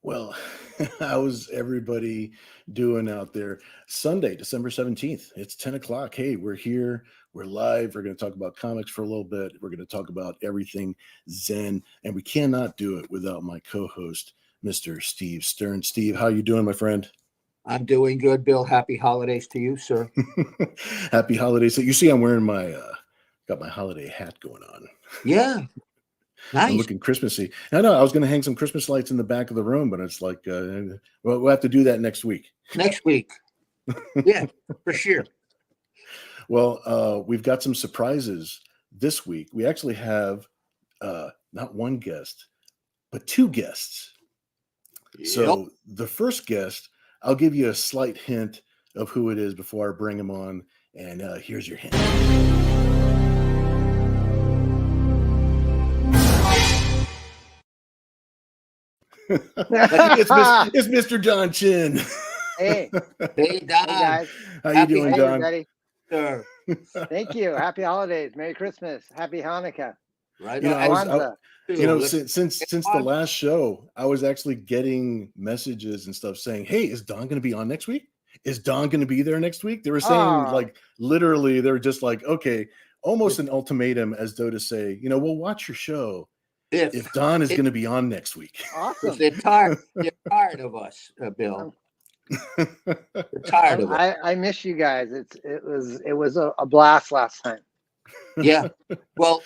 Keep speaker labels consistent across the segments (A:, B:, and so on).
A: Well, how's everybody doing out there? Sunday, December 17th. It's 10 o'clock. Hey, we're here. We're live. We're going to talk about comics for a little bit. We're going to talk about everything Zen. And we cannot do it without my co-host, Mr. Steve Stern. Steve, how you doing, my friend?
B: I'm doing good, Bill. Happy holidays to you, sir.
A: Happy holidays. So you see, I'm wearing got my holiday hat going on.
B: Yeah. Nice.
A: I'm looking Christmassy. I know I was going to hang some Christmas lights in the back of the room, but it's like, well, we'll have to do that next week.
B: Next week. Yeah, for sure.
A: Well, we've got some surprises this week. We actually have not one guest, but two guests. Yep. So the first guest, I'll give you a slight hint of who it is before I bring him on. And here's your hint. It's Mr. Don Chin.
C: Hey.
B: Hey, Don.
C: Hey, guys.
A: How you doing, Don?
C: Everybody.
B: Sure.
C: Thank you. Happy holidays. Merry Christmas. Happy Hanukkah.
B: Right.
A: Since the last show, I was actually getting messages and stuff saying, "Hey, is Don going to be on next week? Is Don going to be there next week?" They were saying like literally, they're just like, okay, almost an ultimatum as though to say, we'll watch your show if Don is going to be on next week.
C: Awesome.
B: They're tired of us, Bill. They're tired of us.
C: I miss you guys. It was a blast last time.
B: Yeah. Well,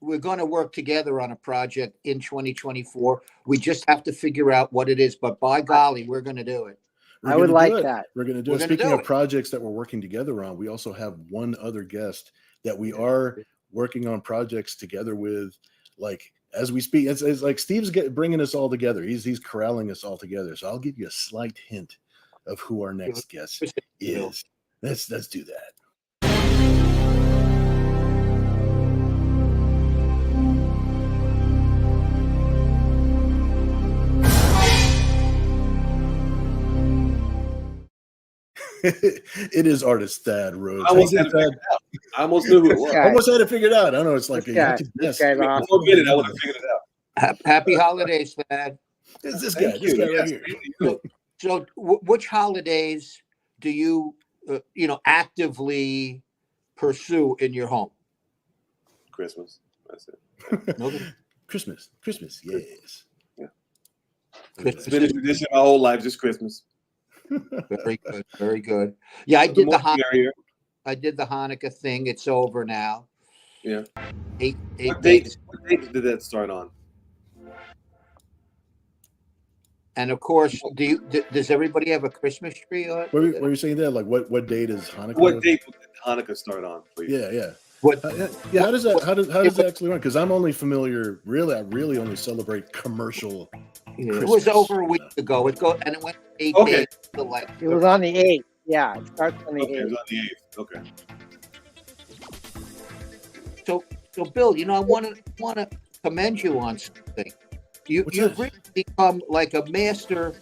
B: we're going to work together on a project in 2024. We just have to figure out what it is, but by golly, we're going to do it.
C: I would like that.
A: We're going to do it. Speaking of projects that we're working together on, we also have one other guest that we are working on projects together with, like as we speak. It's like Steve's bringing us all together. He's corralling us all together. So I'll give you a slight hint of who our next guest is. Let's do that. It is artist Thad Rhodes.
D: I almost knew who it was.
A: Almost had it figured out. I know it's like
C: this guy's awesome.
D: Forget it. I would have figured it out.
B: Happy holidays, Thad.
A: It's this guy. This guy right here.
B: So, which holidays do you, actively pursue in your home?
D: Christmas. That's it.
B: Okay.
A: Christmas. Yes.
D: Yeah. It's been a tradition my whole life, just Christmas.
B: Very good. Very good. Yeah, I did the Hanukkah thing. It's over now.
D: Yeah.
B: Eight
D: what
B: days.
D: What date did that start on?
B: And of course, does everybody have a Christmas tree?
A: What were you saying there? Like what date is Hanukkah?
D: What date did Hanukkah start on, please?
A: Yeah.
B: What?
A: How does that actually run? Because I'm only familiar. I really only celebrate commercial.
B: It was over a week ago. It went 8 days.
C: It was on the 8th. Yeah, it starts on the 8th.
D: It was on the 8th. Okay.
B: So Bill, I want to commend you on something. You've really become like a master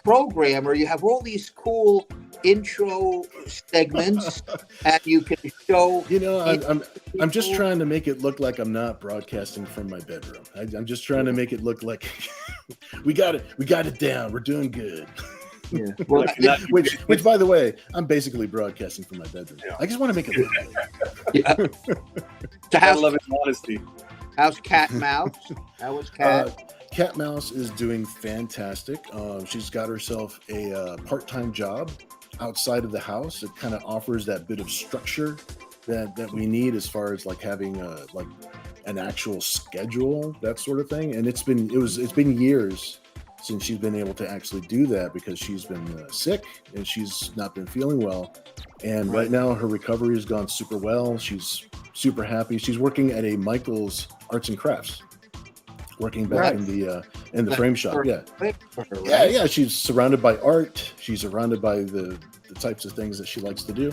B: programmer. You have all these cool intro segments, and you can show.
A: I'm just trying to make it look like I'm not broadcasting from my bedroom. I'm just trying to make it look like we got it down. We're doing good.
B: Yeah. Well,
A: which, by the way, I'm basically broadcasting from my bedroom. Yeah. I just want to make it look good.
B: Yeah.
D: I love his honesty.
B: How's Cat Mouse? How was Cat?
A: Cat Mouse is doing fantastic. She's got herself a part-time job outside of the house. It kind of offers that bit of structure that we need as far as like having like an actual schedule, that sort of thing. And it's been years since she's been able to actually do that because she's been sick and she's not been feeling well. And right now her recovery has gone super well. She's super happy. She's working at a Michael's Arts and Crafts, working back in the frame shop. Yeah. She's surrounded by art. She's surrounded by the types of things that she likes to do.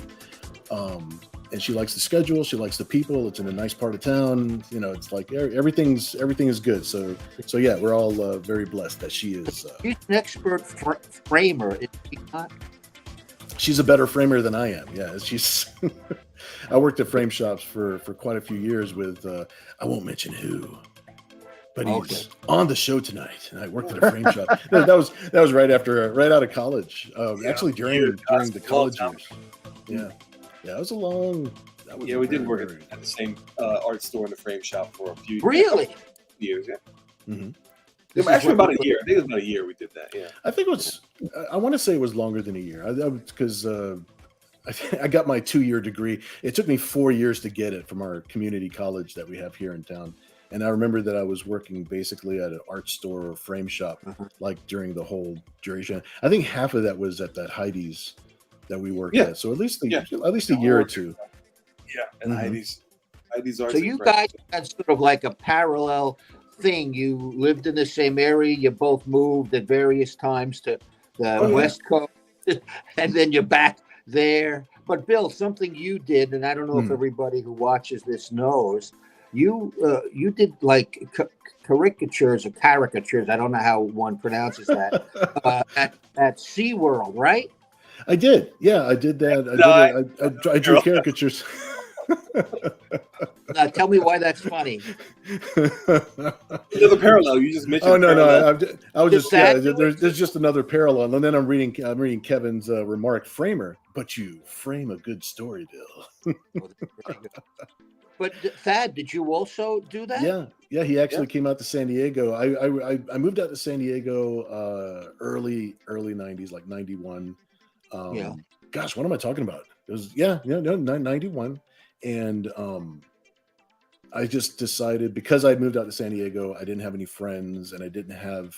A: And she likes the schedule. She likes the people. It's in a nice part of town. It's like everything is good. So yeah, we're all very blessed that she is.
B: She's an expert framer. Is she not?
A: she's a better framer than I am. Yeah, she's. I worked at frame shops for quite a few years with I won't mention who, but he's on the show tonight. And I worked at a frame shop. That was right out of college. Actually during the college years. Yeah, it was a long.
D: Yeah, we did work at the same art store in the frame shop for a few years. Yeah.
A: Mm-hmm.
D: Actually, about a year. I think it was about a year we did that. Yeah.
A: I think it was. I want to say it was longer than a year. Because I got my 2-year degree. It took me 4 years to get it from our community college that we have here in town. And I remember that I was working basically at an art store or frame shop, like during the whole duration. I think half of that was at that Heidi's that we worked at. So at least a year or two.
D: Yeah, and Heidi's art.
B: So you guys had sort of like a parallel thing. You lived in the same area. You both moved at various times to the West Coast, and then you're back there. But Bill, something you did, and I don't know if everybody who watches this knows, you did like caricatures. I don't know how one pronounces that at SeaWorld, right?
A: I did. Yeah, I did that. I drew caricatures.
B: Tell me why that's funny.
D: Another parallel. You just mentioned.
A: Oh no! I was just there's just another parallel, and then I'm reading Kevin's remark. Framer, but you frame a good story, Bill.
B: But Thad, did you also do that?
A: Yeah. He actually came out to San Diego. I moved out to San Diego early '90s, like '91. Gosh, what am I talking about? It was 91. And I just decided, because I moved out to San Diego, I didn't have any friends, and I didn't have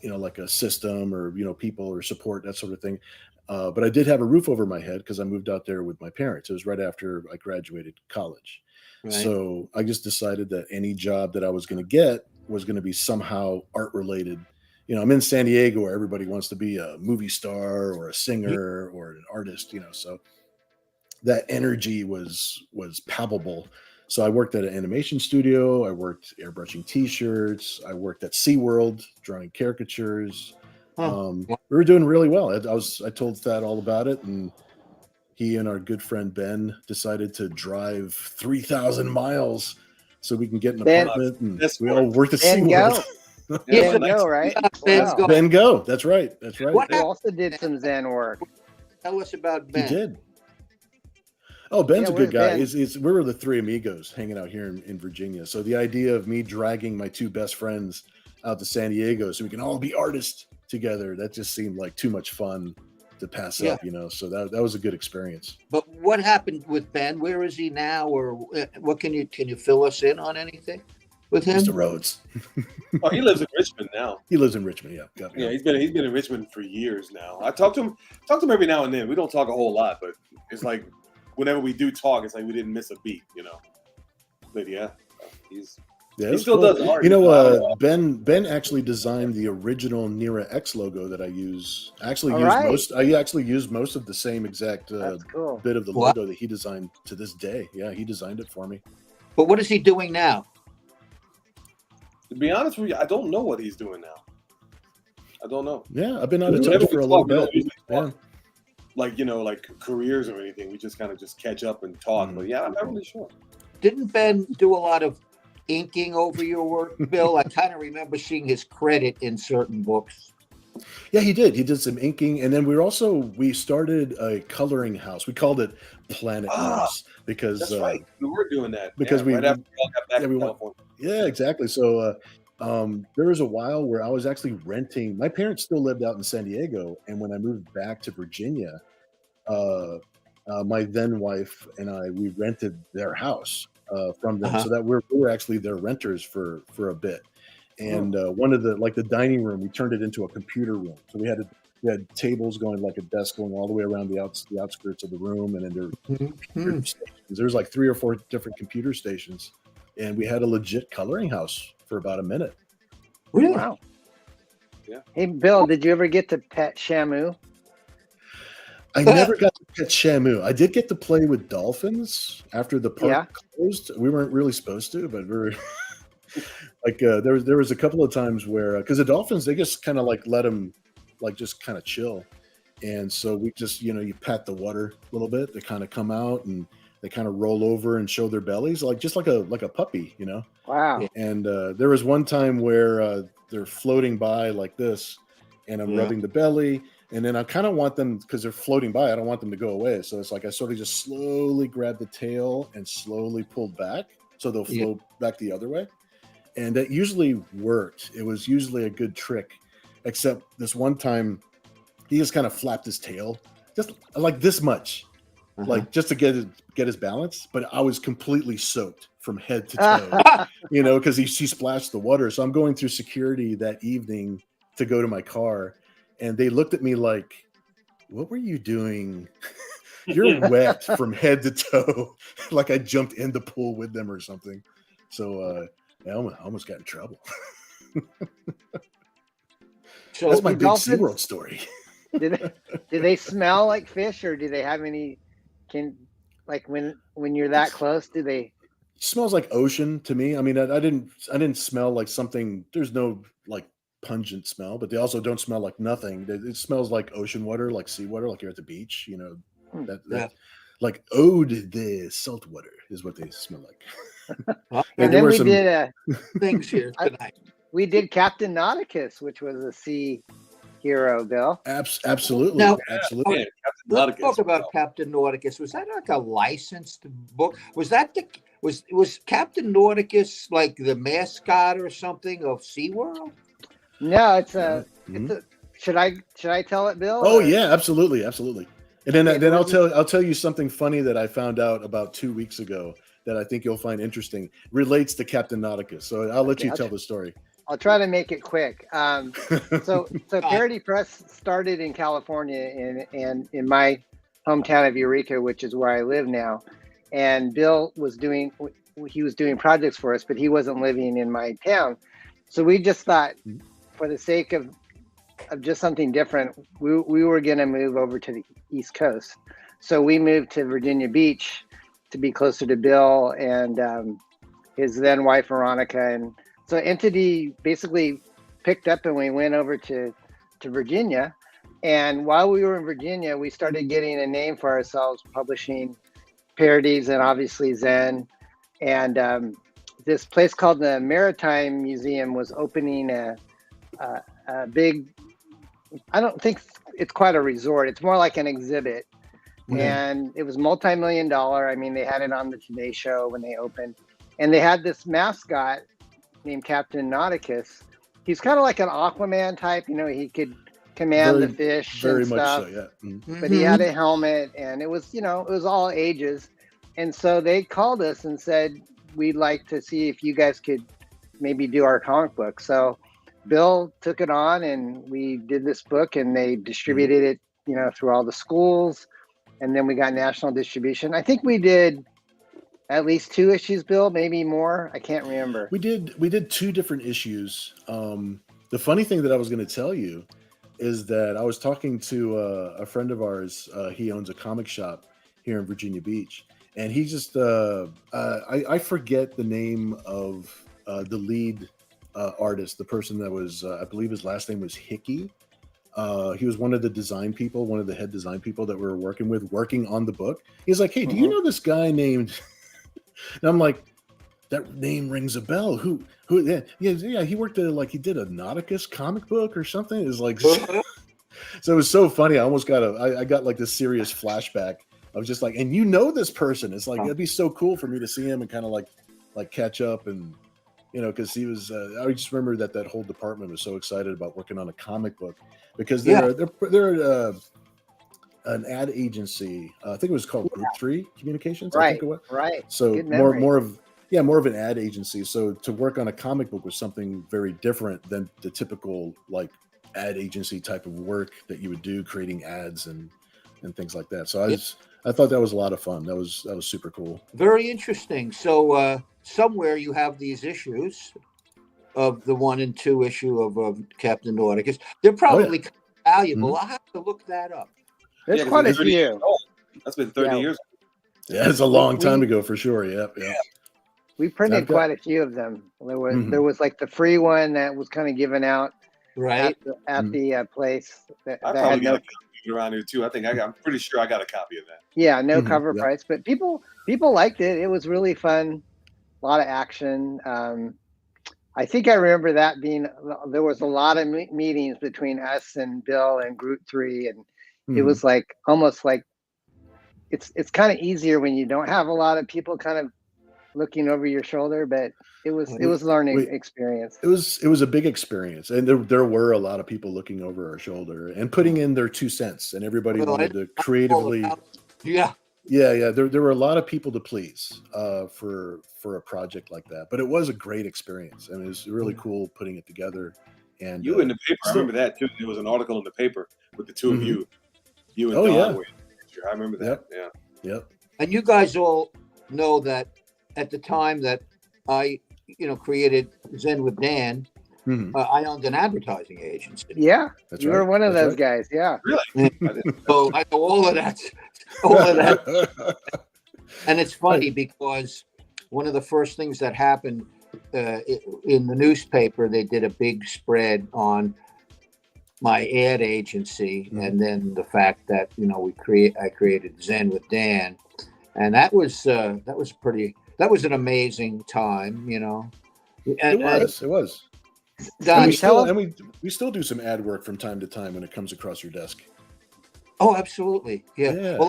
A: like a system or people or support, that sort of thing. But I did have a roof over my head because I moved out there with my parents. It was right after I graduated college. Right. So I just decided that any job that I was going to get was going to be somehow art related. I'm in San Diego where everybody wants to be a movie star or a singer or an artist, so that energy was palpable. So I worked at an animation studio. I worked airbrushing T-shirts. I worked at SeaWorld drawing caricatures. We were doing really well. I told Thad all about it, and he and our good friend Ben decided to drive 3,000 miles so we can get an apartment. And we all worked at SeaWorld.
C: Ben Go, right?
A: Wow. Ben Go. That's right.
C: What also did some Zen work.
B: Tell us about Ben.
A: He did. Oh, Ben's a good guy. We were the three amigos hanging out here in Virginia. So the idea of me dragging my two best friends out to San Diego so we can all be artists together, that just seemed like too much fun to pass up, So that was a good experience.
B: But what happened with Ben? Where is he now? Or what can you fill us in on anything with him?
A: Mr. Rhodes.
D: Oh, he lives in Richmond now.
A: He lives in Richmond, yeah.
D: Yeah, he's been in Richmond for years now. I talk to him every now and then. We don't talk a whole lot, but it's like whenever we do talk, it's like we didn't miss a beat, But he still does art.
A: Ben actually designed the original Nira X logo that I use. I actually used most of the same exact bit of the logo that he designed to this day. Yeah, he designed it for me.
B: But what is he doing now?
D: To be honest with you, I don't know what he's doing now. I don't know.
A: Yeah, I've been out of touch for a little bit.
D: Like careers or anything. We just kind of catch up and talk. But yeah, I'm not really sure.
B: Didn't Ben do a lot of inking over your work, Bill? I kind of remember seeing his credit in certain books.
A: Yeah, he did. He did some inking, and then we started a coloring house. We called it Planet Mars because
D: that's right. We were doing that
A: because
D: right after we all got back to California.
A: Yeah, exactly. So there was a while where I was actually renting. My parents still lived out in San Diego, and when I moved back to Virginia, my then wife and we rented their house from them, so that we were actually their renters for a bit. And one of the dining room, we turned it into a computer room. So we had tables going, like a desk going all the way around the outskirts of the room, and then there were computer stations. There's like 3 or 4 different computer stations, and we had a legit coloring house for about a minute.
B: Really?
C: Wow.
D: Yeah.
C: Hey, Bill, did you ever get to pet Shamu?
A: I never got to pet Shamu. I did get to play with dolphins after the park closed. We weren't really supposed to, but we were like there was a couple of times where because the dolphins, they just kind of like let them like just kind of chill, And so we just, you pat the water a little bit. They kind of come out and they kind of roll over and show their bellies, just like a puppy.
C: Wow.
A: And there was one time where they're floating by like this, and I'm rubbing the belly, and then I kind of want them, because they're floating by, I don't want them to go away. So it's like I sort of just slowly grab the tail and slowly pull back, so they'll float back the other way. And that usually worked. It was usually a good trick, except this one time, he just kind of flapped his tail, just like this much, like just to get his balance. But I was completely soaked from head to toe, because he splashed the water. So I'm going through security that evening to go to my car, and they looked at me like, "What were you doing? You're wet from head to toe." Like I jumped in the pool with them or something. So I almost got in trouble.
B: So
A: that's my big
C: dolphins-
A: SeaWorld story.
C: Do they smell like fish, or do they have any? When you're that close, do they?
A: It smells like ocean to me. I mean, I didn't smell like something. There's no like pungent smell, but they also don't smell like nothing. It smells like ocean water, like seawater, like you're at the beach. That like ode the salt water is what they smell like.
C: And then we did
B: things here tonight.
C: We did Captain Nauticus, which was a sea hero, Bill.
A: Absolutely.
B: Now,
A: absolutely.
D: Yeah,
B: Let's talk about Captain Nauticus. Was that like a licensed book? Was that was Captain Nauticus like the mascot or something of SeaWorld?
C: No, it's a should I tell it, Bill?
A: Oh yeah, absolutely. And then I'll tell you something funny that I found out about 2 weeks ago that I think you'll find interesting. Relates to Captain Nauticus. So I'll let you tell the story.
C: I'll try to make it quick. So Parody Press started in California and in my hometown of Eureka, which is where I live now. And Bill was doing projects for us, but he wasn't living in my town. So we just thought, for the sake of just something different, we were going to move over to the East Coast. So we moved to Virginia Beach to be closer to Bill and his then wife, Veronica. And so Entity basically picked up and we went over to Virginia. And while we were in Virginia, we started getting a name for ourselves, publishing parodies and obviously Zen. And this place called the Maritime Museum was opening a big, I don't think it's quite a resort. It's more like an exhibit. Mm-hmm. And it was multi-million-dollar. I mean, they had it on the Today Show when they opened. And they had this mascot named Captain Nauticus. He's kind of like an Aquaman type. He could command the fish
A: very
C: and
A: much
C: stuff.
A: so, yeah. Mm-hmm.
C: But he had a helmet, and it was, it was all ages. And so they called us and said, we'd like to see if you guys could maybe do our comic book. So Bill took it on, and we did this book, and they distributed it, through all the schools. And then we got national distribution. I think we did at least 2 issues, Bill, maybe more. I can't remember.
A: We did 2 different issues. The funny thing that I was going to tell you is that I was talking to a friend of ours. He owns a comic shop here in Virginia Beach, and he just I forget the name of the lead artist, the person that was I believe his last name was Hickey. He was one of the head design people that we were working on the book. He's like, "Hey, do you know this guy named?" And I'm like, "That name rings a bell. Who? Yeah. He worked at he did a Nauticus comic book or something." It was like, so it was so funny. I almost got I got like this serious flashback. I was just like, and this person. It's like it'd be so cool for me to see him and kind of like catch up and. Because he was, I just remember that whole department was so excited about working on a comic book because they're an ad agency. I think it was called Group 3 Communications.
C: Right,
A: I think it was.
C: Right.
A: So more of an ad agency. So to work on a comic book was something very different than the typical ad agency type of work that you would do, creating ads and things like that. So I thought that was a lot of fun. That was super cool.
B: Very interesting. So somewhere you have these issues of the 1 and 2 issue of Captain Nauticus. They're probably valuable. Mm-hmm. I'll have to look that up.
C: There's quite a few.
D: That's been 30 years.
A: Yeah, it's a long time ago for sure. Yep.
C: We printed quite a few of them. There was like the free one that was kind of given out
B: right
C: at the place.
D: I probably got around here too. I'm pretty sure I got a copy of that.
C: Yeah, no
A: Mhm,
C: cover
A: yep.
C: price, but people liked it. It was really fun. A lot of action. I think I remember that being, there was a lot of meetings between us and Bill and Group 3, and it
A: Mhm.
C: was like almost like it's kind of easier when you don't have a lot of people kind of looking over your shoulder, but it was learning
A: we
C: experience.
A: it was a big experience, and there were a lot of people looking over our shoulder and putting in their 2 cents, and everybody
B: Well,
A: wanted to
B: all
A: creatively.
B: about, yeah.
A: Yeah. There were a lot of people to please for a project like that, but it was a great experience, and it was really cool putting it together. And
D: You in the paper, I
A: still,
D: remember that too. There was an article in the paper with the two of
A: Mhm.
D: you and
A: Oh
D: Don
A: yeah,
D: were in the picture. I remember that.
A: yep,
D: Yeah.
A: yep.
B: And you guys all know that at the time that I, created Zen with Dan,
A: Mhm.
B: I owned an advertising agency.
C: Yeah,
A: That's
C: you were
A: right.
C: one of
A: That's
C: those
A: right.
C: guys. Yeah.
D: Really? I didn't.
B: So I know all of that, all of that. And it's funny because one of the first things that happened in the newspaper, they did a big spread on my ad agency,
A: Mhm.
B: and then the fact that I created Zen with Dan, and that was an amazing time,
A: It
B: and
A: was. It was. And
B: Don,
A: we
C: Tell
A: still
C: us.
A: we still do some ad work from time to time when it comes across your desk.
B: oh, absolutely, yeah.
A: Yeah.
B: Well,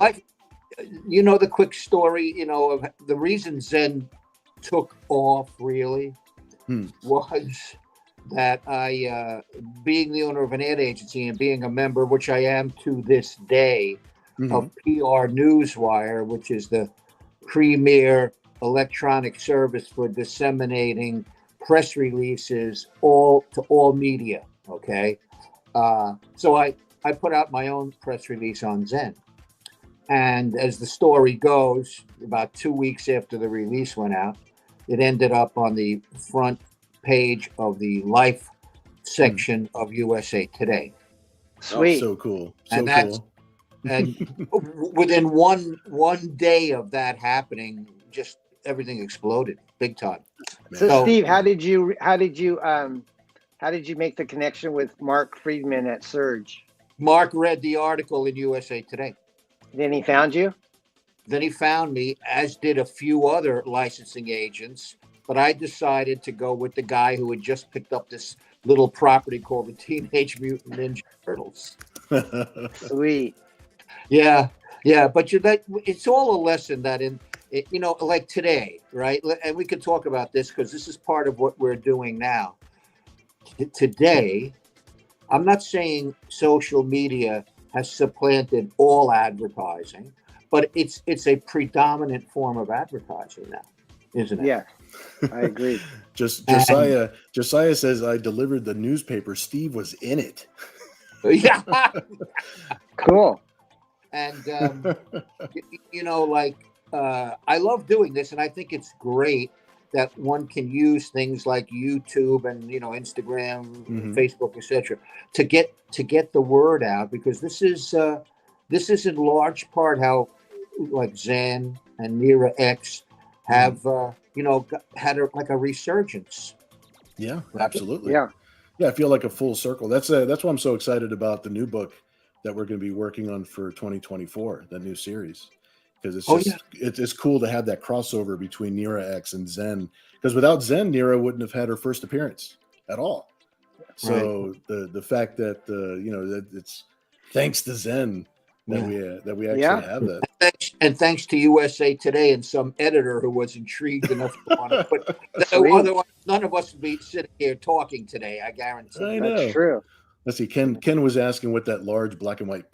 B: the quick story, of the reason Zen took off really
A: Hmm.
B: was that I, being the owner of an ad agency and being a member, which I am to this day, of
A: Mhm.
B: PR Newswire, which is the premier electronic service for disseminating press releases to all media. Okay, so I put out my own press release on Zen. And as the story goes, about 2 weeks after the release went out, it ended up on the front page of the Life section of USA Today.
C: Sweet.
A: So cool. So
B: And that's
A: cool.
B: and within one day of that happening, just everything exploded big time.
C: So
A: Man.
C: Steve, how did you make the connection with Mark Friedman at Surge?
B: Mark read the article in USA Today.
C: Then he found you?
B: Then he found me, as did a few other licensing agents. But I decided to go with the guy who had just picked up this little property called the Teenage Mutant Ninja Turtles.
C: Sweet.
B: Yeah, yeah. But it's all a lesson that like today, right? And we can talk about this because this is part of what we're doing now. Today, I'm not saying social media has supplanted all advertising, but it's a predominant form of advertising now, isn't it?
C: Yeah, I agree.
A: Josiah says I delivered the newspaper. Steve was in it.
B: Yeah.
C: Cool.
B: And I love doing this, and I think it's great that one can use things like YouTube and Instagram, Facebook, etc., to get the word out, because this is in large part how like Zen and Nira X have had a resurgence.
A: Yeah, absolutely.
C: Yeah.
A: Yeah, I feel like a full circle. That's why I'm so excited about the new book that we're going to be working on for 2024, that new series, because it's cool to have that crossover between Nira X and Zen. Because without Zen, Nira wouldn't have had her first appearance at all. So the fact that that it's thanks to Zen that we actually have that.
B: And thanks to USA Today and some editor who was intrigued enough to want to put. Otherwise, none of us would be sitting here talking today. I guarantee.
A: I know.
C: That's true.
A: Let's see. Ken was asking what that large black and white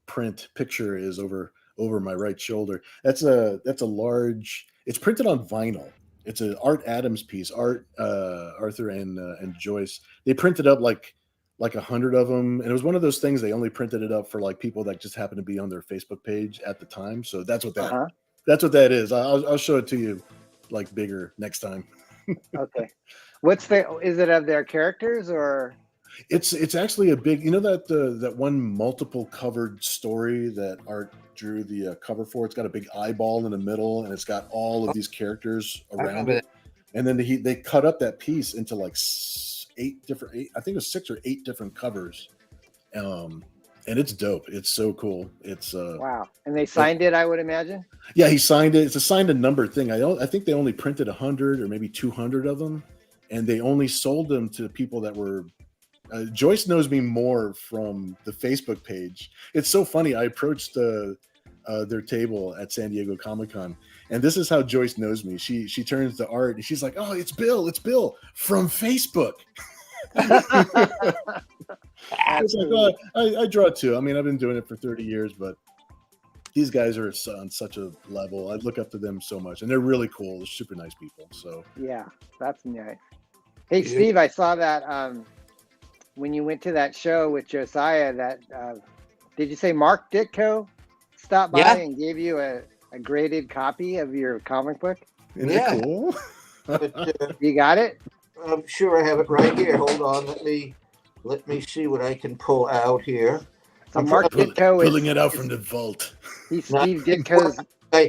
A: print picture is over my right shoulder. That's a large. It's printed on vinyl. It's an Art Adams piece. Arthur and Joyce. They printed up like 100 of them, and it was one of those things. They only printed it up for like people that just happened to be on their Facebook page at the time. So that's what that is. I'll show it to you like bigger next time.
C: Okay. Is it of their characters or?
A: It's actually a big, that one multiple covered story that Art drew the cover for. It's got a big eyeball in the middle, and it's got all of these characters around it. And then they cut up that piece into like 8 different, I think it was 6 or 8 different covers. And and it's dope. It's so cool. It's
C: Wow. And they signed it, I would imagine.
A: yeah, he signed it. It's a signed a number thing. I think they only printed 100 or maybe 200 of them, and they only sold them to people that were. Joyce knows me more from the Facebook page. It's so funny. I approached their table at San Diego Comic-Con, and this is how Joyce knows me. She turns to Art and she's like, "Oh, it's Bill from Facebook." It's like, I draw too. I mean, I've been doing it for 30 years, but these guys are on such a level. I look up to them so much, and they're really cool. They're super nice people. So
C: yeah, that's nice. Hey, Steve, I saw that when you went to that show with Josiah. That did you say Mark Ditko stopped by and gave you a graded copy of your comic book?
A: Isn't that cool?
B: But,
C: You got it?
B: I'm sure I have it right here. Hold on, let me see what I can pull out here.
C: So Mark Ditko
A: pulling it out from the vault.
C: He's Steve Ditko's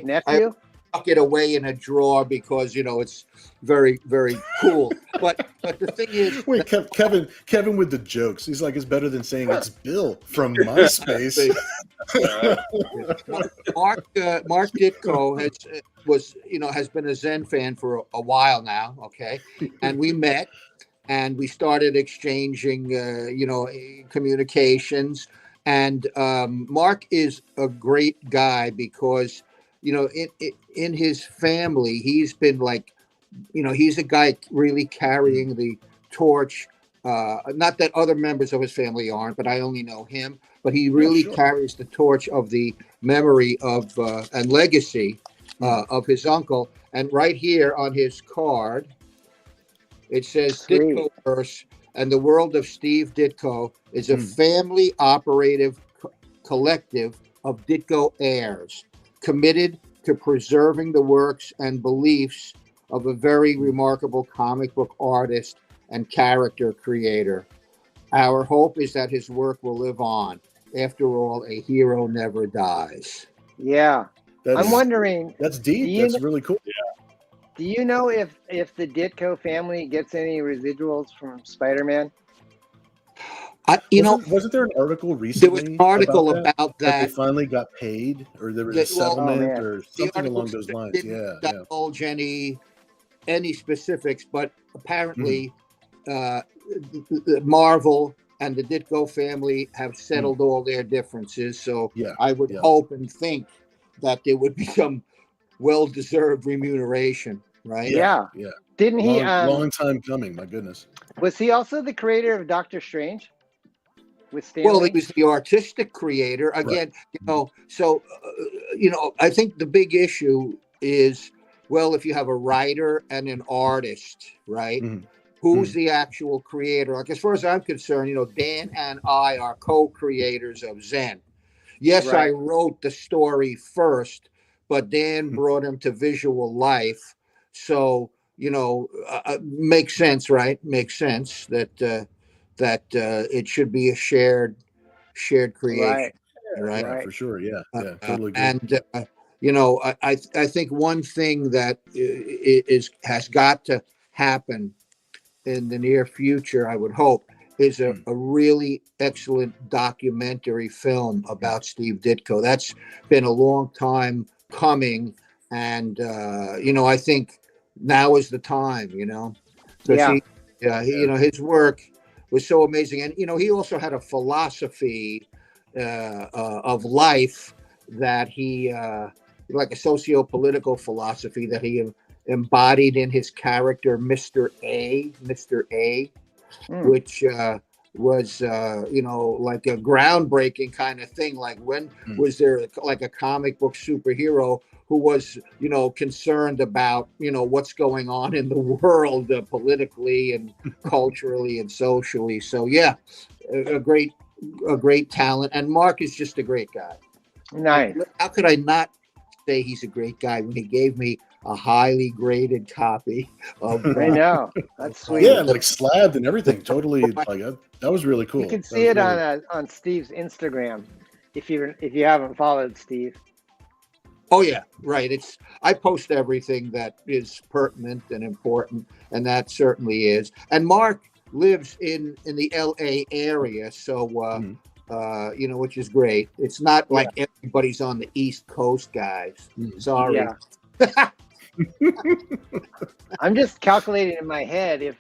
C: nephew.
B: I tuck it away in a drawer because it's very, very cool. But the thing is,
A: wait, Kevin with the jokes. He's like, it's better than saying it's Bill from MySpace.
B: Mark Ditko has been a Zen fan for a while now. Okay, and we met and we started exchanging communications. And Mark is a great guy because in his family he's been like, he's a guy really carrying the torch. Not that other members of his family aren't, but I only know him. But he really carries the torch of the memory of and legacy of his uncle. And right here on his card, it says Ditkoverse, and the world of Steve Ditko is a family operative collective of Ditko heirs, committed to preserving the works and beliefs of a very remarkable comic book artist and character creator. Our hope is that his work will live on. After all, a hero never dies.
C: Yeah. I'm wondering.
A: That's deep. That's really cool.
D: Yeah.
C: Do you know if the Ditko family gets any residuals from Spider-Man?
A: Wasn't there an article recently?
B: There was an article about that.
A: They finally got paid, or there was a settlement, or something along those lines.
B: Didn't divulge any specifics, but apparently, Marvel and the Ditko family have settled all their differences. So I would hope and think that there would be some well-deserved remuneration, right?
C: Yeah. Didn't he?
A: Long time coming. My goodness.
C: Was he also the creator of Doctor Strange? With Stanley?
B: Well, he was the artistic creator. Again, I think the big issue is, well, if you have a writer and an artist, right? Who's the actual creator? Like, as far as I'm concerned, Dan and I are co-creators of Zen. Yes, I wrote the story first, but Dan brought him to visual life. So, makes sense, right? Makes sense that it should be a shared creation, right?
A: Yeah, for sure. Yeah, totally agree.
B: And I think one thing that has got to happen in the near future, I would hope, is a really excellent documentary film about Steve Ditko. That's been a long time coming, and I think now is the time. His work was so amazing, and he also had a philosophy of life that he, like a socio-political philosophy that he embodied in his character, Mr. A, which was like a groundbreaking kind of thing. Like, when was there like a comic book superhero who was concerned about what's going on in the world politically and culturally and socially? So a great talent, and Mark is just a great guy.
C: Nice.
B: How could I not say he's a great guy when he gave me a highly graded copy of
C: I know, that's sweet.
A: Yeah, like slabbed and everything. Totally, like that was really cool.
C: You can see it on Steve's Instagram if you haven't followed Steve.
B: Oh yeah, right. I post everything that is pertinent and important, and that certainly is. And Mark lives in the LA area, so which is great. It's not like everybody's on the East Coast, guys. Sorry.
C: Yeah. I'm just calculating in my head if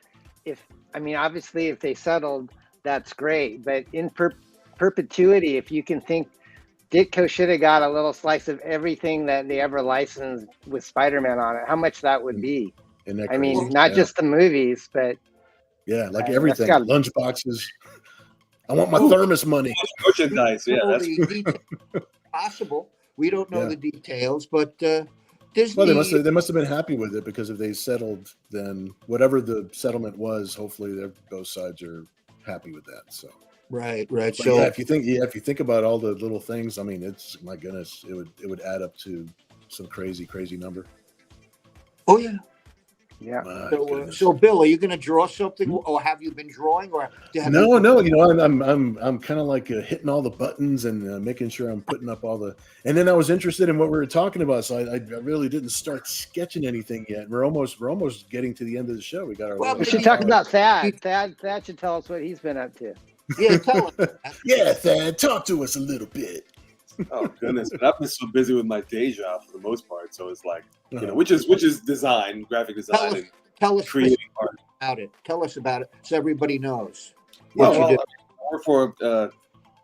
C: I mean, obviously if they settled, that's great, but in perpetuity, if you can think Ditko should have got a little slice of everything that they ever licensed with Spider-Man on it, how much that would be. I mean, not just the movies, but
A: like everything. Lunch boxes. I want my thermos money.
D: Merchandise, that's
B: possible. We don't know the details, but Disney.
A: Well, they must have been happy with it, because if they settled, then whatever the settlement was, hopefully both sides are happy with that. So
B: right.
A: But
B: So
A: if you think about all the little things, I mean, it's, my goodness, it would add up to some crazy number.
B: Oh yeah. So Bill, are you going to draw something, or have you been drawing, or
A: no? I'm kind of like hitting all the buttons and making sure I'm putting up all the. And then I was interested in what we were talking about, so I really didn't start sketching anything yet. We're almost getting to the end of the show. We got our.
C: Well, we should talk about Thad. Thad should tell us what he's been up to.
B: Yeah, tell us.
A: Yeah, Thad, talk to us a little bit.
D: Oh goodness, I've been so busy with my day job for the most part, so it's like which is design, graphic design,
B: tell us
D: creating art
B: about it. Tell us about it so everybody knows.
D: Well, I work for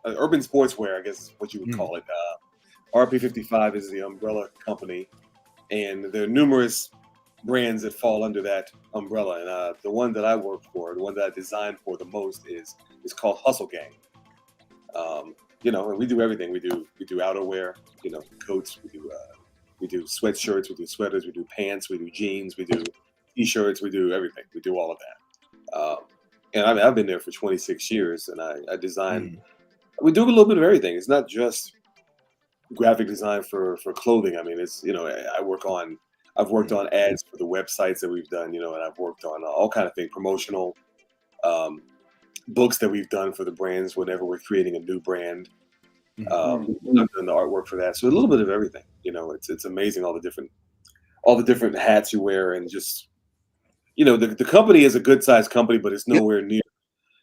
D: urban sportswear, I guess is what you would call it. RP55 is the umbrella company, and there are numerous brands that fall under that umbrella. And the one that I work for, the one that I design for the most, is called Hustle Gang. And we do everything. We do outerwear, coats. We do sweatshirts. We do sweaters. We do pants. We do jeans. We do t-shirts. We do everything. We do all of that. And I've been there for 26 years, and I design. We do a little bit of everything. It's not just graphic design for clothing. I mean, it's I've worked on ads for the websites that we've done. And I've worked on all kind of things, promotional. Books that we've done for the brands whenever we're creating a new brand. I've done the artwork for that, so a little bit of everything. It's amazing all the different hats you wear, and just the company is a good sized company, but it's nowhere near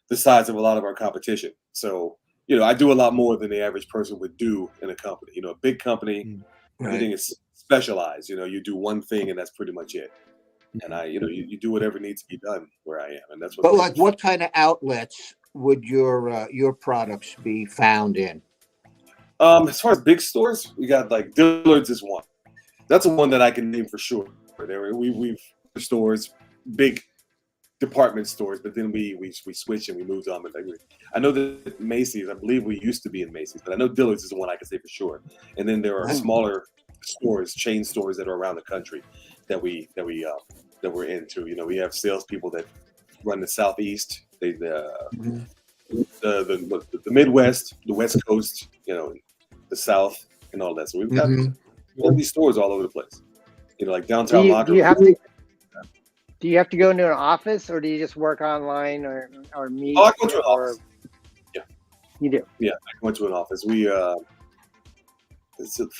D: the size of a lot of our competition. So I do a lot more than the average person would do in a company. A big company, everything is specialized. You do one thing and that's pretty much it. And you do whatever needs to be done where I am, and that's what.
B: But like, what kind of outlets would your products be found in?
D: As far as big stores, we got like Dillard's is one. That's the one that I can name for sure. We've stores, big department stores, but then we switched and we moved on. But I know that Macy's, I believe we used to be in Macy's, but I know Dillard's is the one I can say for sure. And then there are smaller stores, chain stores that are around the country that we're into. We have salespeople that run the Southeast, the Midwest, the West Coast, the South, and all that. So we've got these stores all over the place. Like downtown Locker.
C: Do you have to go into an office, or do you just work online or meet?
D: Oh, I go to an office. Yeah,
C: you do.
D: Yeah, I go into an office. We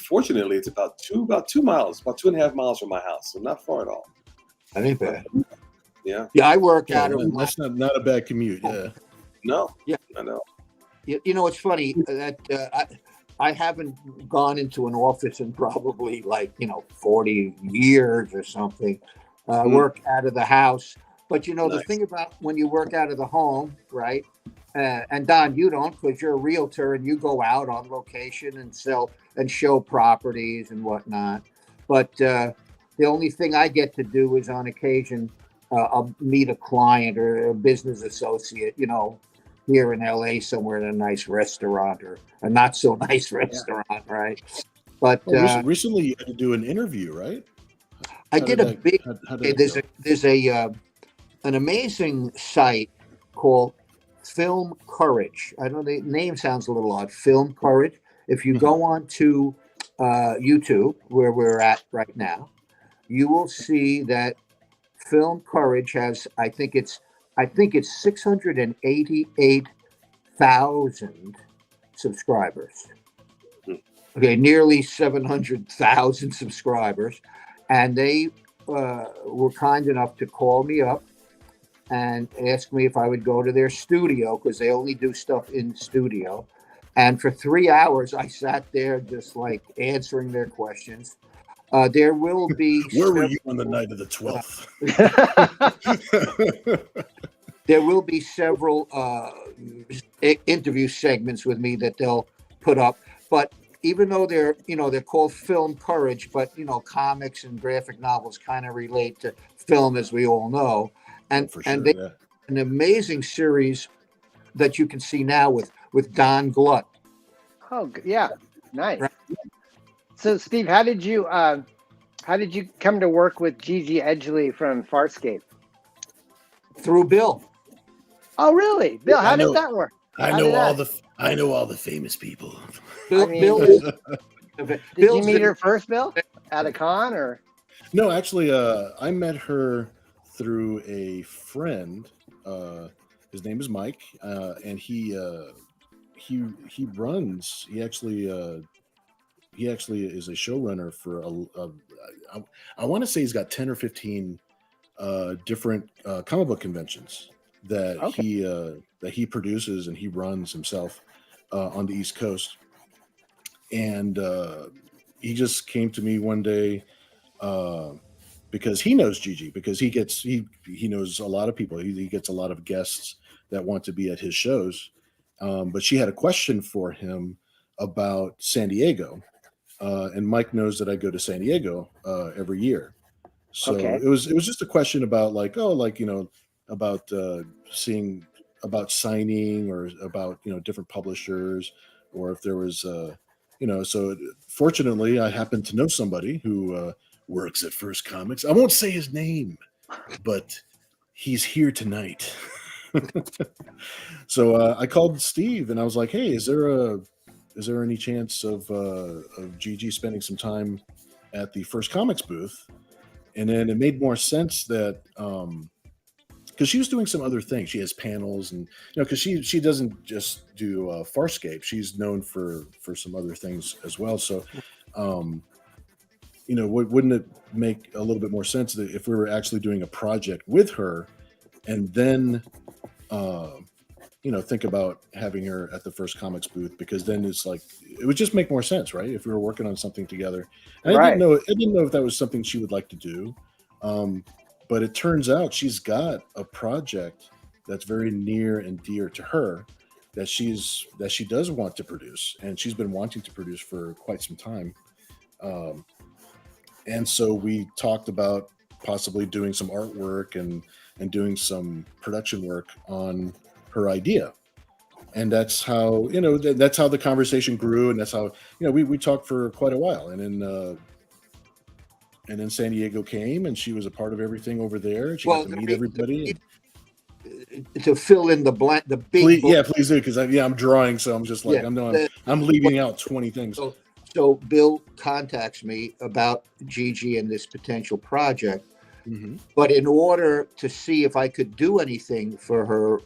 D: fortunately it's about 2 miles, about 2.5 miles from my house, so not far at all.
B: That ain't bad.
D: Yeah.
B: Yeah, I work out of.
A: That's not a bad commute. Yeah.
D: No.
B: Yeah,
D: I know.
B: It's funny that I haven't gone into an office in probably 40 years or something. Work out of the house, but nice. The thing about when you work out of the home, right? And Don, you don't, because you're a realtor and you go out on location and sell and show properties and whatnot. But the only thing I get to do is on occasion I'll meet a client or a business associate, here in LA somewhere in a nice restaurant or a not so nice restaurant, right? But
A: recently you had to do an interview, right?
B: I did a big. There's an amazing site called Film Courage. I know the name sounds a little odd. Film Courage. If you go on to YouTube, where we're at right now, you will see that Film Courage has. I think it's 688,000 subscribers. Okay, nearly 700,000 subscribers. And they were kind enough to call me up and ask me if I would go to their studio, because they only do stuff in studio, And for 3 hours, I sat there just like answering their questions. There will be
A: Where were you on the night of the 12th?
B: There will be several interview segments with me that they'll put up. But even though they're called Film Courage, but comics and graphic novels kind of relate to film, as we all know. And
A: for sure,
B: and they an amazing series that you can see now with Don Glut.
C: Oh yeah, nice.
B: Right.
C: So Steve, how did you come to work with Gigi Edgley from Farscape?
B: Through Bill.
C: Oh really, Bill? How did that work?
A: I know all the famous people.
B: Bill,
C: did you meet her first, Bill, at a con or?
A: No, actually, I met her through a friend. His name is Mike, and he runs. He actually is a showrunner for I want to say he's got 10 or 15 different comic book conventions that he produces and he runs himself on the East Coast. And he just came to me one day because he knows Gigi, because he knows a lot of people. He gets a lot of guests that want to be at his shows. But she had a question for him about San Diego. And Mike knows that I go to San Diego every year. So it was just a question about about seeing about signing or about different publishers, or if there was so fortunately I happen to know somebody who works at First Comics. I won't say his name, but he's here tonight. So I called Steve and I was like, hey, is there any chance of Gigi spending some time at the First Comics booth? And then it made more sense that because she was doing some other things. She has panels, and because she doesn't just do Farscape. She's known for some other things as well. So, wouldn't it make a little bit more sense that if we were actually doing a project with her, and then think about having her at the First Comics booth, because then it's like it would just make more sense, right? If we were working on something together. And I didn't know if that was something she would like to do. But it turns out she's got a project that's very near and dear to her that she does want to produce, and she's been wanting to produce for quite some time. And so we talked about possibly doing some artwork and doing some production work on her idea. And that's how that's how the conversation grew, and that's how we talked for quite a while. And then San Diego came, and she was a part of everything over there. She got to meet everybody.
B: To fill in the blank, the big.
A: Please do, because I'm drawing, so I'm just like I'm leaving out 20 things.
B: So Bill contacts me about Gigi and this potential project, but in order to see if I could do anything for her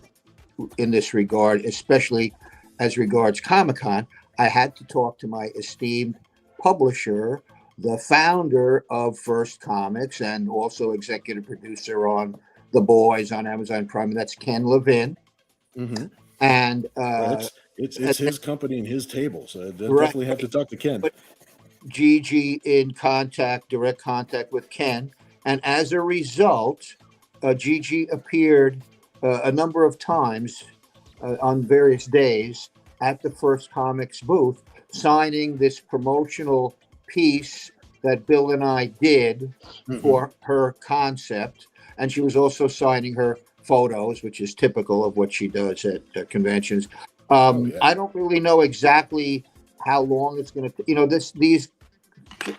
B: in this regard, especially as regards Comic-Con, I had to talk to my esteemed publisher, the founder of First Comics and also executive producer on The Boys on Amazon Prime. That's Ken Levin. And
A: it's his company and his table, so I definitely have to talk to Ken.
B: But Gigi in direct contact with Ken, and as a result, Gigi appeared a number of times on various days at the First Comics booth, signing this promotional piece that Bill and I did for her concept. And she was also signing her photos, which is typical of what she does at conventions. I don't really know exactly how long it's going to, these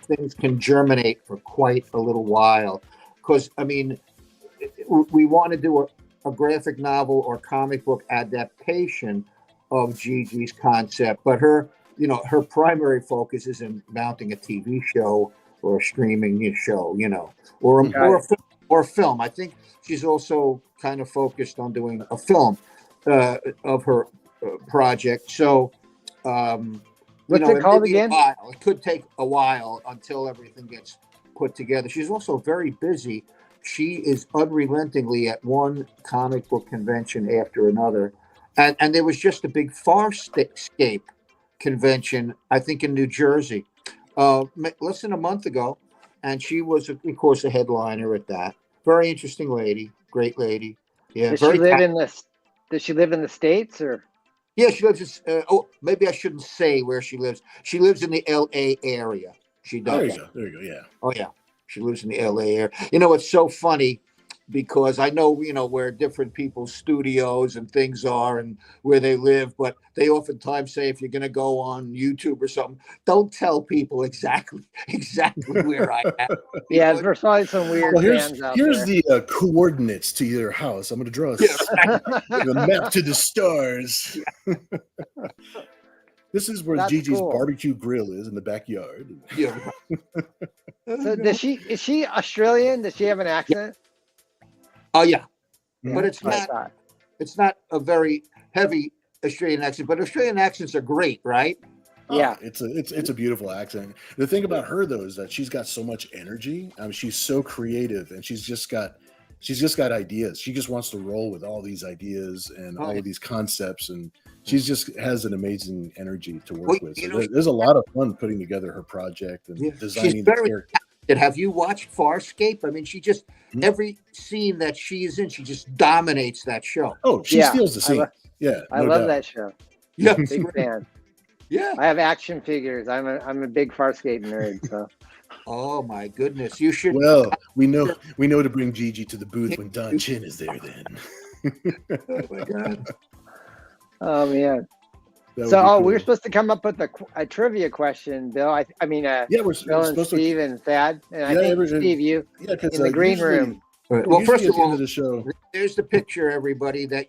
B: things can germinate for quite a little while. Because, we want to do a graphic novel or comic book adaptation of Gigi's concept, but her primary focus is in mounting a TV show or a streaming show, or a film. I think she's also kind of focused on doing a film of her project. So,
C: what's it called again?
B: It could take a while until everything gets put together. She's also very busy. She is unrelentingly at one comic book convention after another. And there was just a big Farscape convention, I think in New Jersey, less than a month ago, and she was, of course, a headliner at that. Very interesting lady, great lady. Yeah,
C: Does she live in the States or?
B: Yeah, she lives. Maybe I shouldn't say where she lives. She lives in the L.A. area. She does.
A: There you go. There you go. Yeah.
B: Oh yeah, she lives in the L.A. area. It's so funny because I know where different people's studios and things are and where they live, but they oftentimes say if you're going to go on YouTube or something, don't tell people exactly where I am.
C: Yeah, there's probably some weird fans out
A: here's
C: there.
A: the coordinates to your house. I'm going to draw the map to the stars. This is where Gigi's barbecue grill is in the backyard.
B: Yeah.
C: So is she Australian? Does she have an accent?
B: Oh yeah,
A: Yeah.
B: but it's not a very heavy Australian accent. But Australian accents are great, right?
C: Yeah,
A: it's a beautiful accent. The thing about her though is that she's got so much energy. I mean, she's so creative, and she's just got ideas. She just wants to roll with all these ideas and all of these concepts, and she just has an amazing energy to work with. So there's a lot of fun putting together her project and designing the character.
B: Have you watched Farscape? I mean, she just every scene that she is in, she just dominates that show.
A: Oh, she steals the scene.
C: I love that show.
B: Yeah,
C: big fan.
B: Yeah,
C: I have action figures. I'm a big Farscape nerd. So.
B: Oh my goodness, you should.
A: Well, we know to bring Gigi to the booth when Don Chin is there. Then.
B: Oh my God.
C: Oh man. So, we were supposed to come up with a trivia question, Bill. I mean,
A: we're
C: Bill and Steve and Thad, and I think Steve, you in the green room.
B: Well, first of all,
A: the show,
B: there's the picture, everybody. That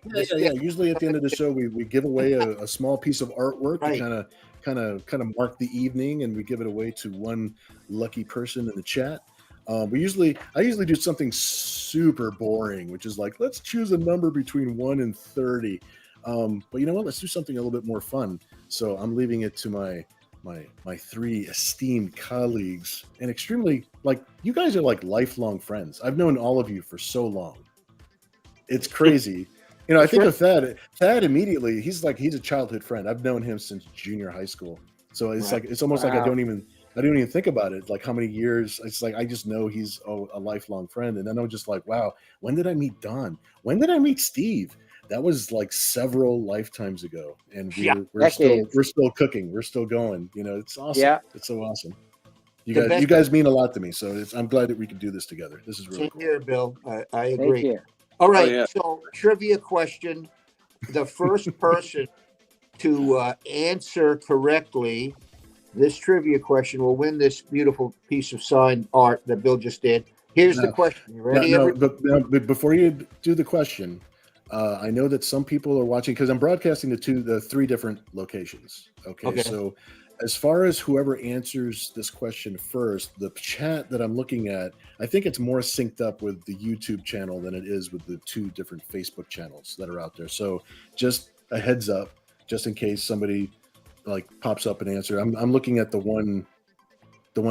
A: Usually at the end of the show, we give away a small piece of artwork to kind of mark the evening, and we give it away to one lucky person in the chat. I usually do something super boring, which is like, let's choose a number between 1 and 30. But you know what? Let's do something a little bit more fun. So I'm leaving it to my 3 esteemed colleagues, and extremely, you guys are like lifelong friends. I've known all of you for so long. It's crazy. I think of Thad. Thad immediately, he's a childhood friend. I've known him since junior high school. So it's it's almost like I don't even think about it. Like how many years? It's like I just know he's a lifelong friend, and then I'm just like, wow, when did I meet Don? When did I meet Steve? That was like several lifetimes ago, and we're still cooking. We're still going. It's awesome. Yeah. It's so awesome. You guys mean a lot to me. So I'm glad that we can do this together. This is really cool.
B: Here, Bill. I agree.
C: Thank you.
B: All right. So trivia question: the first person to answer correctly this trivia question will win this beautiful piece of signed art that Bill just did. Here's the question. You ready?
A: But before you do the question. I know that some people are watching because I'm broadcasting the 3 different locations. Okay. So as far as whoever answers this question first, the chat that I'm looking at, I think it's more synced up with the YouTube channel than it is with the 2 different Facebook channels that are out there. So just a heads up, just in case somebody pops up an answer. I'm looking at the one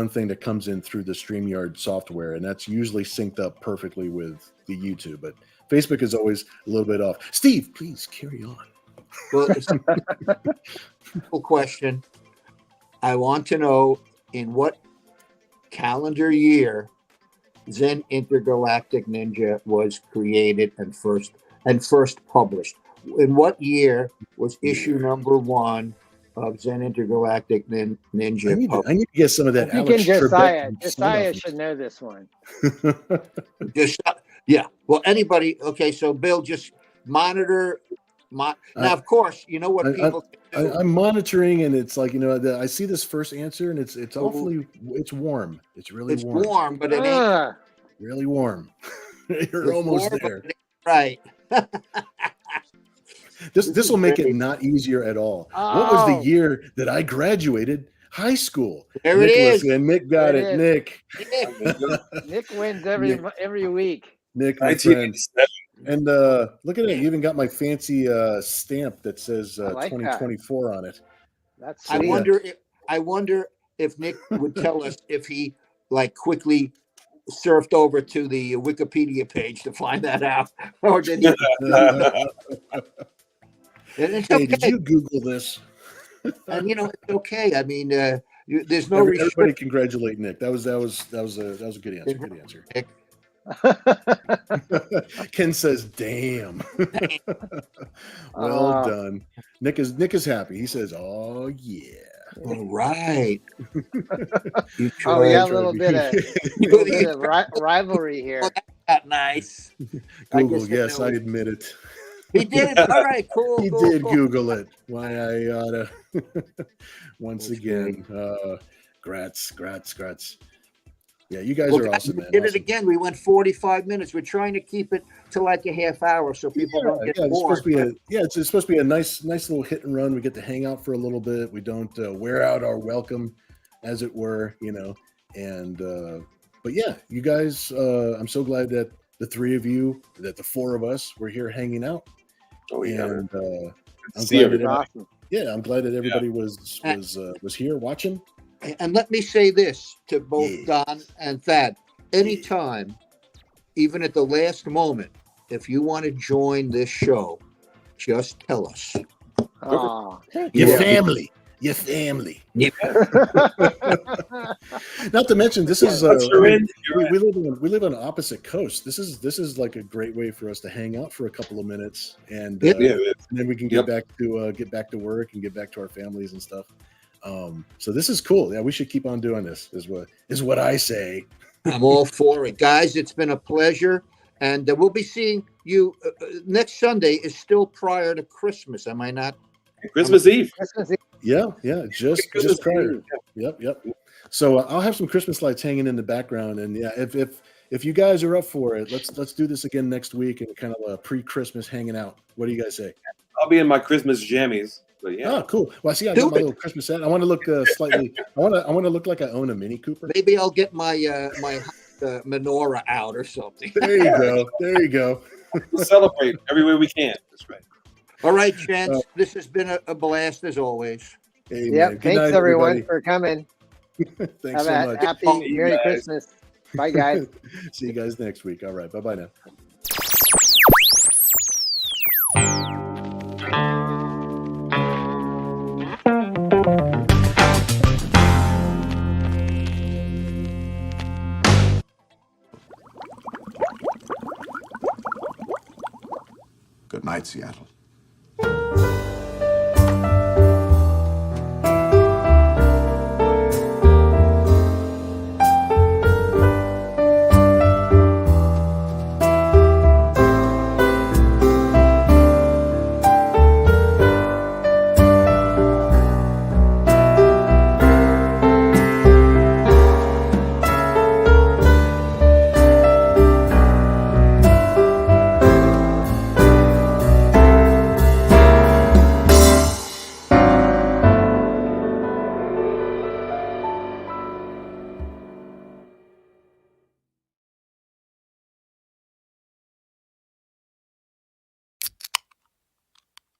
A: thing that comes in through the StreamYard software, and that's usually synced up perfectly with the YouTube, but Facebook is always a little bit off. Steve, please carry on.
B: Well, it's a simple question. I want to know in what calendar year Zen Intergalactic Ninja was created and first published. In what year was issue number 1 of Zen Intergalactic Ninja?
A: I need to get some of that.
C: I think Josiah should know this one.
B: Yeah. Well, anybody. Okay. So Bill, just monitor. Now, of course, you know what people do.
A: I'm monitoring, and it's like, I see this first answer, and it's awfully, it's warm. It's really warm.
B: It's warm, but it ain't
A: really warm. You're almost there.
B: Right.
A: This will make it not easier at all. Oh. What was the year that I graduated high school?
B: There Nicholas,
A: it is. And Nick got it. Nick.
C: Nick wins every week.
A: Nick, my friend. And look at it. You even got my fancy stamp that says 2024 on it.
C: That's
B: I wonder if Nick would tell us if he quickly surfed over to the Wikipedia page to find that out, or did he?
A: Hey, did you Google this?
B: And it's okay. I mean, there's no
A: Everybody
B: restriction.
A: congratulate Nick. That was a good answer. Good answer. Ken says, "Damn." Well done. Nick is happy. He says, "Oh yeah."
B: All right.
C: We got a little bit of rivalry here.
B: Well, that's not nice.
A: Google, yes, I admit it.
B: He did. All right, cool.
A: He did Google it. Why I oughta. Once
B: That's
A: again, grats. Yeah, you guys are awesome, man.
B: We did
A: Awesome.
B: it again. We went 45 minutes. We're trying to keep it to like a half hour so people don't get bored.
A: It's supposed to be a nice little hit and run. We get to hang out for a little bit. We don't wear out our welcome, as it were, And but yeah, you guys, I'm so glad that the three of you, that the four of us, were here hanging out.
D: Oh yeah,
A: and
C: Awesome.
A: I'm glad that everybody was here watching.
B: And let me say this to both Don and Thad. Anytime, even at the last moment, if you want to join this show, just tell us.
A: Your family.
B: Yeah.
A: Not to mention, this is we live on opposite coasts. This is like a great way for us to hang out for a couple of minutes, and then we can get back to work and get back to our families and stuff. So this is cool. Yeah, we should keep on doing this. Is what I say.
B: I'm all for it, guys. It's been a pleasure, and we'll be seeing you next Sunday. Is still prior to Christmas, am I not?
D: Christmas Eve.
A: Yeah, just prior. Yep. So I'll have some Christmas lights hanging in the background, and yeah, if you guys are up for it, let's do this again next week and kind of a pre-Christmas hanging out. What do you guys say?
D: I'll be in my Christmas jammies. But yeah.
A: Oh, cool. Well, I see. I got my little Christmas set. I want to look slightly. I want to look like I own a Mini Cooper.
B: Maybe I'll get my menorah out or something.
A: There you go.
D: We'll celebrate every way we can. That's right.
B: All right, Chance. This has been a blast as always.
A: Hey,
C: yep. Thanks night, everyone for coming.
A: Thanks so much.
C: Happy Merry Christmas. Bye, guys.
A: See you guys next week. All right. Bye now.
E: Good night, Seattle.